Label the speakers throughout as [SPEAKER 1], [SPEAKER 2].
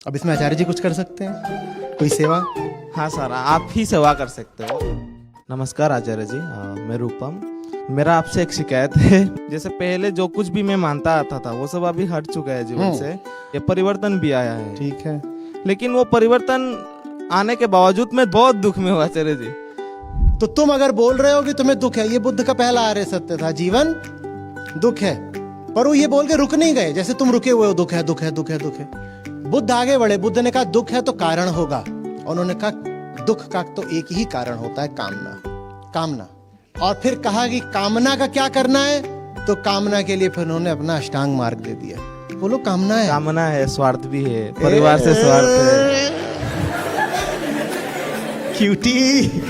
[SPEAKER 1] अब इसमें आचार्य जी कुछ कर सकते हैं, कोई सेवा?
[SPEAKER 2] हाँ सर, आप ही सेवा कर सकते हो। नमस्कार आचार्य जी, मैं रूपम। मेरा आपसे एक शिकायत है। जैसे पहले जो कुछ भी मैं मानता आता था वो सब अभी हट चुका है जीवन से। ये परिवर्तन भी आया है,
[SPEAKER 1] ठीक है,
[SPEAKER 2] लेकिन वो परिवर्तन आने के बावजूद मैं बहुत दुख में हूँ आचार्य जी।
[SPEAKER 1] तो तुम अगर बोल रहे हो कि तुम्हें दुख है, ये बुद्ध का पहला आर्य सत्य था, जीवन दुख है, पर वो ये बोल के रुक नहीं गए जैसे तुम रुके हुए हो, दुख है दुख है दुख है दुख है। बुद्ध आगे बढ़े, बुद्ध ने कहा दुख है तो कारण होगा, और उन्होंने कहा दुख का तो एक ही कारण होता है, कामना। कामना, और फिर कहा कि कामना का क्या करना है, तो कामना के लिए फिर उन्होंने अपना अष्टांग मार्ग दे दिया। बोलो कामना है,
[SPEAKER 2] कामना है, स्वार्थ भी है, परिवार से स्वार्थ है।
[SPEAKER 1] क्यूटी,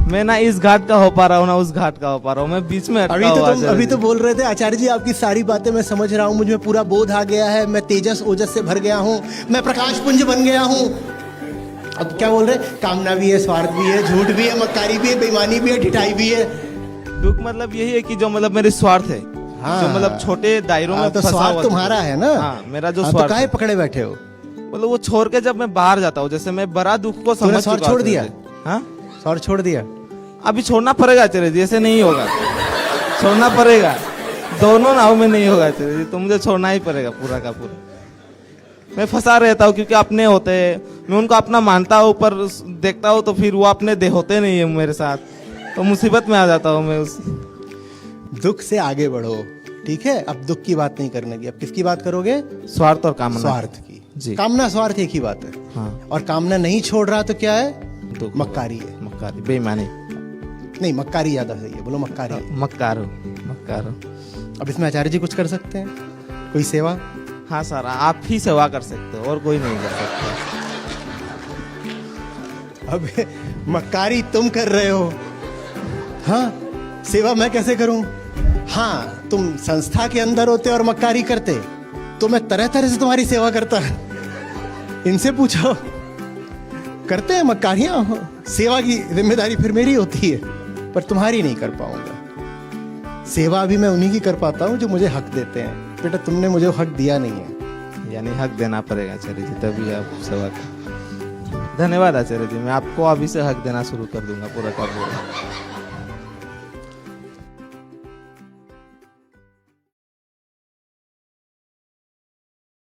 [SPEAKER 2] मैं ना इस घाट का हो पा रहा हूँ ना उस घाट का हो पा रहा हूँ, मैं बीच में अटका हुआ आचार्य
[SPEAKER 1] अभी
[SPEAKER 2] जी।
[SPEAKER 1] तो बोल रहे थे आचार्य जी आपकी सारी बातें मैं समझ रहा हूँ, मुझ में पूरा बोध आ गया है, मैं तेजस ओजस से भर गया हूँ, मैं प्रकाश पुंज बन गया हूँ। अब क्या बोल रहे, कामना भी है, स्वार्थ भी है, झूठ भी है, मक्कारी भी है, बेईमानी भी है, ढिठाई भी है।
[SPEAKER 2] दुख मतलब यही है कि जो मतलब मेरे स्वार्थ है,
[SPEAKER 1] हाँ।
[SPEAKER 2] जो मतलब छोटे दायरों में
[SPEAKER 1] तो
[SPEAKER 2] फंसा
[SPEAKER 1] स्वार्थ
[SPEAKER 2] हुआ
[SPEAKER 1] तुम्हारा है ना।
[SPEAKER 2] हाँ, मेरा जो
[SPEAKER 1] तो
[SPEAKER 2] स्वार्थ
[SPEAKER 1] काहे
[SPEAKER 2] है,
[SPEAKER 1] पकड़े बैठे हो?
[SPEAKER 2] मतलब वो छोड़ के जब मैं बाहर जाता हूँ, जैसे मैं बड़ा दुख को
[SPEAKER 1] तूने
[SPEAKER 2] समझ
[SPEAKER 1] स्वार्थ
[SPEAKER 2] चुका हूँ
[SPEAKER 1] छोड़ दिया?
[SPEAKER 2] आचार्य जी। हाँ,
[SPEAKER 1] स्वार्थ छोड़ दिया?
[SPEAKER 2] अभी छोड़ना पड़ेगा आचार्य जी, ऐसे नहीं होगा, छोड़ना पड़ेगा, दोनों नाव में नहीं होगा आचार्य जी, तो मुझे छोड़ना ही पड़ेगा पूरा का पूरा। मैं फंसा रहता हूँ क्योंकि अपने होते हैं, मैं उनको अपना मानता हूँ, पर देखता हूँ तो फिर वो अपने दे होते नहीं है मेरे साथ, तो मुसीबत में आ जाता हूँ मैं उस।
[SPEAKER 1] दुख से आगे बढ़ो, ठीक है? अब दुख की बात नहीं करने की, अब किसकी बात करोगे?
[SPEAKER 2] स्वार्थ और कामना।
[SPEAKER 1] स्वार्थ की
[SPEAKER 2] जी।
[SPEAKER 1] कामना स्वार्थ एक ही बात है।
[SPEAKER 2] हाँ,
[SPEAKER 1] और कामना नहीं छोड़ रहा तो क्या है?
[SPEAKER 2] दुख।
[SPEAKER 1] मक्कारी है।
[SPEAKER 2] मक्कारी, बेईमानी,
[SPEAKER 1] नहीं, मक्कारी ज्यादा सही है, बोलो मक्कारी है।
[SPEAKER 2] मक्कार हो, मक्कार हो।
[SPEAKER 1] अब इसमें आचार्य जी कुछ कर सकते हैं, कोई सेवा?
[SPEAKER 2] हाँ सर, आप ही सेवा कर सकते हो और कोई नहीं कर सकता।
[SPEAKER 1] अब मक्कारी तुम कर रहे हो, हाँ, सेवा मैं कैसे करूं? हाँ, तुम संस्था के अंदर होते और मक्कारी करते तो मैं तरह तरह से तुम्हारी सेवा करता। इनसे पूछो, करते हैं मक्कारियां, सेवा की जिम्मेदारी फिर मेरी होती है, पर तुम्हारी नहीं कर पाऊंगा। सेवा भी मैं उन्हीं की कर पाता हूं जो मुझे हक देते हैं। बेटा तुमने मुझे हक दिया नहीं है,
[SPEAKER 2] यानी हक देना पड़ेगा आचार्य जी, तभी आप सेवा कर। धन्यवाद आचार्य जी, मैं आपको अभी से हक देना शुरू कर दूंगा पूरा का पूरा।